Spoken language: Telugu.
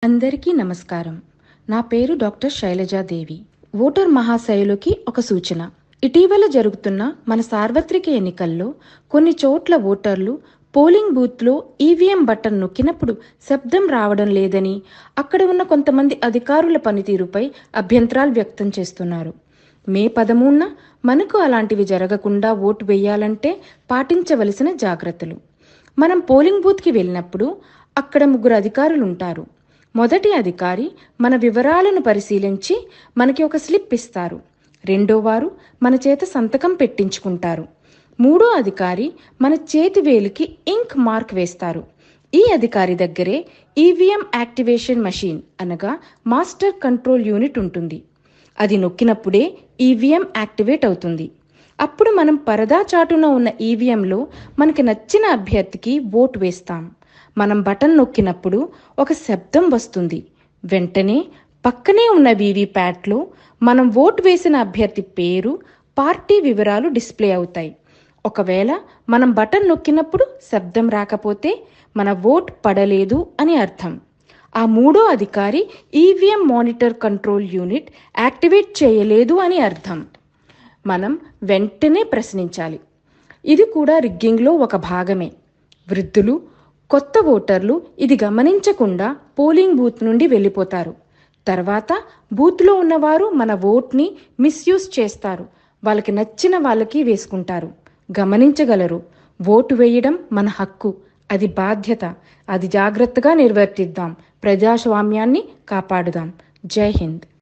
అందరికీ నమస్కారం. నా పేరు డాక్టర్ శైలజాదేవి. ఓటర్ మహాశయులకి ఒక సూచన. ఇటీవల జరుగుతున్న మన సార్వత్రిక ఎన్నికల్లో కొన్ని చోట్ల ఓటర్లు పోలింగ్ బూత్లో ఈవీఎం బటన్ నొక్కినప్పుడు శబ్దం రావడం లేదని, అక్కడ ఉన్న కొంతమంది అధికారుల పనితీరుపై అభ్యంతరాలు వ్యక్తం చేస్తున్నారు. మే 13న మనకు అలాంటివి జరగకుండా ఓటు వేయాలంటే పాటించవలసిన జాగ్రత్తలు. మనం పోలింగ్ బూత్కి వెళ్ళినప్పుడు అక్కడ 3 అధికారులు ఉంటారు. మొదటి అధికారి మన వివరాలను పరిశీలించి మనకి ఒక స్లిప్ ఇస్తారు. రెండో వారు మన చేత సంతకం పెట్టించుకుంటారు. మూడో అధికారి మన చేతి వేలికి ఇంక్ మార్క్ వేస్తారు. ఈ అధికారి దగ్గరే ఈవీఎం యాక్టివేషన్ మెషిన్ అనగా మాస్టర్ కంట్రోల్ యూనిట్ ఉంటుంది. అది నొక్కినప్పుడే ఈవీఎం యాక్టివేట్ అవుతుంది. అప్పుడు మనం పరదా చాటున ఉన్న ఈవీఎంలో మనకి నచ్చిన అభ్యర్థికి ఓటు వేస్తాం. మనం బటన్ నొక్కినప్పుడు ఒక శబ్దం వస్తుంది. వెంటనే పక్కనే ఉన్న వీవీప్యాట్లో మనం ఓటు వేసిన అభ్యర్థి పేరు, పార్టీ వివరాలు డిస్ప్లే అవుతాయి. ఒకవేళ మనం బటన్ నొక్కినప్పుడు శబ్దం రాకపోతే మన ఓట్ పడలేదు అని అర్థం. ఆ మూడో అధికారి EVM monitor control unit activate చేయలేదు అని అర్థం. మనం వెంటనే ప్రశ్నించాలి. ఇది కూడా రిగ్గింగ్లో ఒక భాగమే. వృద్ధులు, కొత్త ఓటర్లు ఇది గమనించకుండా పోలింగ్ బూత్ నుండి వెళ్ళిపోతారు. తర్వాత బూత్లో ఉన్నవారు మన ఓట్ని మిస్యూజ్ చేస్తారు. వాళ్ళకి నచ్చిన వాళ్ళకి వేసుకుంటారు. గమనించగలరు. ఓటు వేయడం మన హక్కు, అది బాధ్యత. అది జాగ్రత్తగా నిర్వర్తిద్దాం. ప్రజాస్వామ్యాన్ని కాపాడుదాం. జై హింద్.